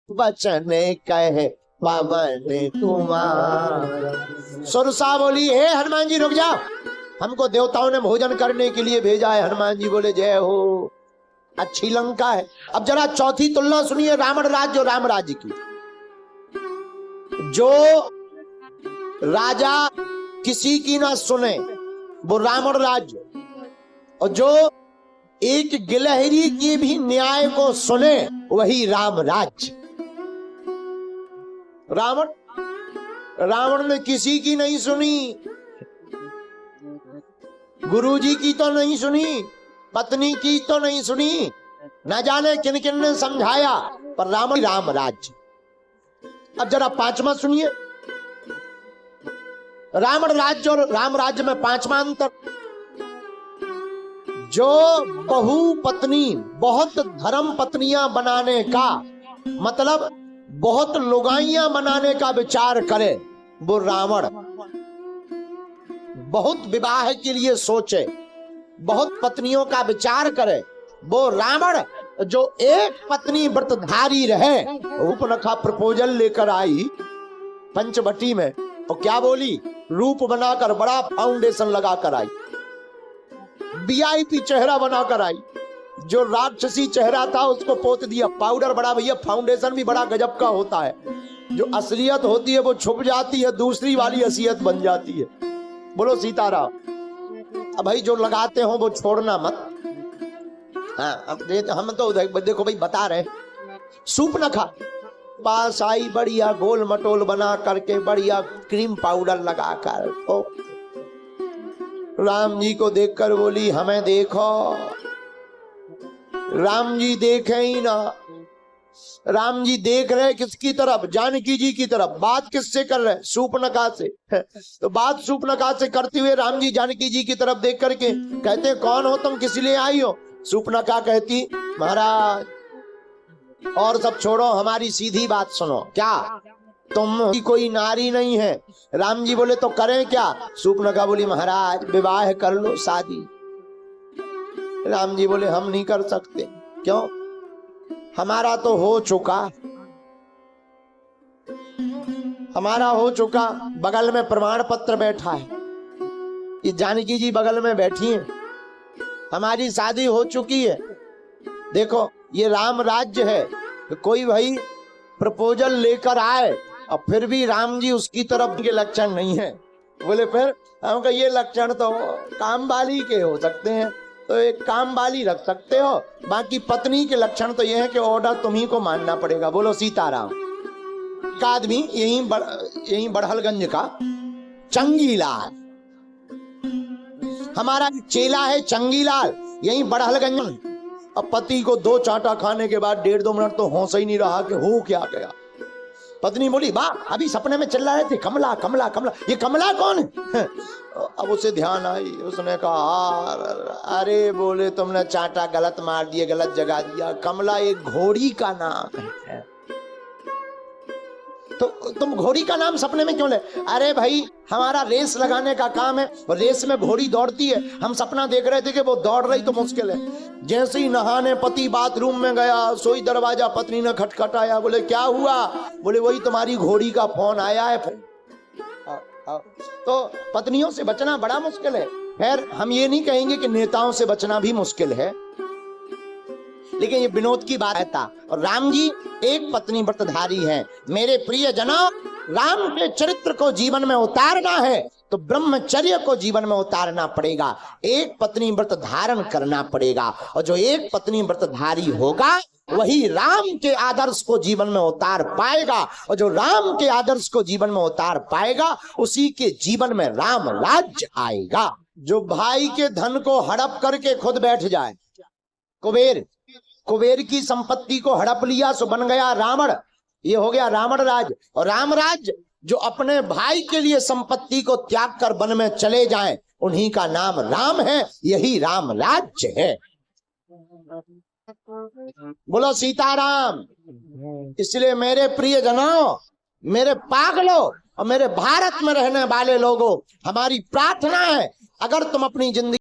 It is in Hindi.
वचन कहे पवन कुमार। सुरसा बोली, हे हनुमान जी रुक जाओ, हमको देवताओं ने भोजन करने के लिए भेजा है। हनुमान जी बोले, जय हो, अच्छी लंका है। अब जरा चौथी तुलना सुनिए रावण राज्य और राम राज्य की। जो राजा किसी की ना सुने वो रावण राज्य, और जो एक गिलहरी की भी न्याय को सुने वही राम राज्य। रावण ने किसी की नहीं सुनी, गुरुजी की तो नहीं सुनी, पत्नी की तो नहीं सुनी, न जाने किन किन ने समझाया, पर राम राज्य। अब जरा पांचवा सुनिए, रावण राज्य और राम राज्य में पांचवा अंतर। जो बहु पत्नी, बहुत धर्म पत्नियां बनाने का मतलब बहुत लुगाइयां बनाने का विचार करे वो रावण। बहुत विवाह के लिए सोचे, बहुत पत्नियों का विचार करे वो रावण। जो एक पत्नी व्रतधारी रहे। रूपनखा प्रपोजल लेकर आई पंचवटी में, और क्या बोली, रूप बनाकर बड़ा फाउंडेशन लगाकर आई, वीआईपी चेहरा बनाकर आई। जो राक्षसी चेहरा था उसको पोत दिया पाउडर। बड़ा भैया फाउंडेशन भी बड़ा गजब का होता है। जो असलियत होती है वो छुप जाती है, दूसरी वाली असलियत बन जाती है। बोलो सीताराम। अब भाई जो लगाते हो वो छोड़ना मत। हाँ, अब हम तो देखो भाई बता रहे। सूपनखा पास आई, बढ़िया गोल मटोल बना करके, बढ़िया क्रीम पाउडर लगाकर, तो राम जी को देखकर बोली, हमें देखो। राम जी देखे ही ना। राम जी देख रहे किसकी तरफ? जानकी जी की तरफ। बात किससे कर रहे? सूपनखा से। तो बात सूपनखा से करते हुए राम जी जानकी जी की तरफ देख करके कहते, कौन हो तुम, किस लिए आई हो? सूपनखा कहती, महाराज और सब छोड़ो, हमारी सीधी बात सुनो। क्या तुम कोई नारी नहीं है? राम जी बोले, तो करें क्या? सूपनखा बोली, महाराज विवाह कर लो, शादी। राम जी बोले, हम नहीं कर सकते। क्यों? हमारा तो हो चुका, हमारा हो चुका। बगल में प्रमाण पत्र बैठा है, ये जानकी जी बगल में बैठी हैं, हमारी शादी हो चुकी है। देखो ये राम राज्य है, कोई भाई प्रपोजल लेकर आए और फिर भी राम जी उसकी तरफ के लक्षण नहीं है। बोले फिर? हम कहा ये लक्षण तो काम वाली के हो सकते हैं, तो एक काम वाली रख सकते हो, बाकी पत्नी के लक्षण तो ये है कि ऑर्डर तुम्ही को मानना पड़ेगा। बोलो सीताराम। एक आदमी यही बड़हलगंज का चंगीलाल, हमारा चेला है चंगीलाल, यही बड़हलगंज। अब पति को 2 चांटा खाने के बाद 1.5-2 मिनट तो होश ही नहीं रहा कि हो क्या गया। पत्नी बोली, वाह, अभी सपने में चिल्ला रहे थे कमला कमला कमला, ये कमला कौन है? अब उसे ध्यान आई, उसने कहा, अरे बोले तुमने चांटा गलत मार दिया, गलत जगा दिया। कमला एक घोड़ी का नाम है। तो तुम घोड़ी का नाम सपने में क्यों ले? अरे भाई हमारा रेस लगाने का काम है, रेस में घोड़ी दौड़ती है, हम सपना देख रहे थे कि वो दौड़ रही तो मुश्किल है। जैसे ही नहाने पति बाथरूम में गया, सोई दरवाजा पत्नी ने खटखटाया। बोले क्या हुआ? बोले वही तुम्हारी घोड़ी का फोन आया है। तो पत्नियों से बचना बड़ा मुश्किल है। खैर हम ये नहीं कहेंगे कि नेताओं से बचना भी मुश्किल है, लेकिन ये विनोद की बात था। और राम जी एक पत्नी व्रतधारी हैं। मेरे प्रिय जनों, राम के चरित्र को जीवन में उतारना है तो ब्रह्मचर्य को जीवन में उतारना पड़ेगा। एक पत्नी व्रत धारण करना पड़ेगा, और जो एक पत्नी व्रतधारी होगा वही राम के आदर्श को जीवन में उतार पाएगा, और जो राम के आदर्श को जीवन में उतार पाएगा उसी के जीवन में राम राज्य आएगा। जो भाई के धन को हड़प करके खुद बैठ जाए, कुबेर की संपत्ति को हड़प लिया सो बन गया रावण, ये हो गया रावण राज। और राम राज जो अपने भाई के लिए संपत्ति को त्याग कर वन में चले जाएं, उन्हीं का नाम राम है, यही राम राज्य है। बोलो सीताराम। इसलिए मेरे प्रिय जनों, मेरे पागलों और मेरे भारत में रहने वाले लोगों, हमारी प्रार्थना है, अगर तुम अपनी जिंदगी